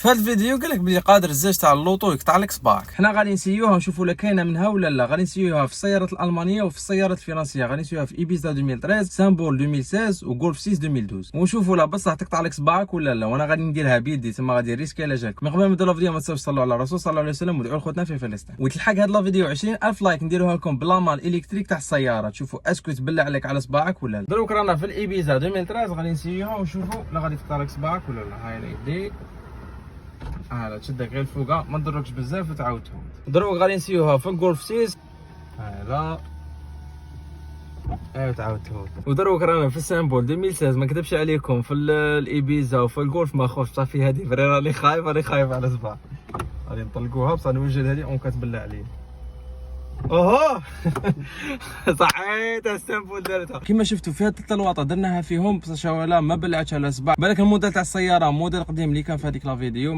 في هذا الفيديو قال لك بلي قادر الزاج تاع اللوطو يقطع لك صباعك. حنا غادي نسيوها ونشوفوا لا كاينه منها ولا لا. غادي نسيوها في السيارات الالمانيه وفي السيارات الفرنسيه. غادي نسيوها في ايبيزا 2013 سامبول 2016 وغولف 6 2012 ونشوفوا لا بصح تقطع لك صباعك ولا لا. وانا غادي نديرها بيدي تما غادي ريسكي الا جاك. من قبل ما نبداو الفيديو ما تنساوش تصلوا على الرسول صلى الله عليه وسلم ودعوا لخوتنا في فلسطين. وتلحق هذا الفيديو 20000 لايك نديروها لكم بلا مال الكتريك تاع السياره تشوفوا اسكو تبلع عليك على صباعك ولا لا. دروك رانا في الايبيزا 2013 غادي نسيوها ونشوفوا لا غادي تقطع لك صباعك ولا لا. هاي يديك لا تشدك غير الفوقه ما تضركش بزاف وتعاود تهود. دروك غادي نسيوها في الغولف 6 لا تعاود تهود. ودروك رانا في السامبول 2016 ما نكذبش عليكم في الايبيزا وفي الغولف ما خوفش صافي. هذه فري راني خايف على صباع. غادي نطلقوها بصح نوجد هذه اون كتبلع عليه. اوه صحيت السامبول دارتها كما شفتوا في هاد 3 الواطه درناها فيهم بصح لا ما بلعتش على صباع. بالك الموديل تاع السياره موديل قديم اللي كان في هذيك لا فيديو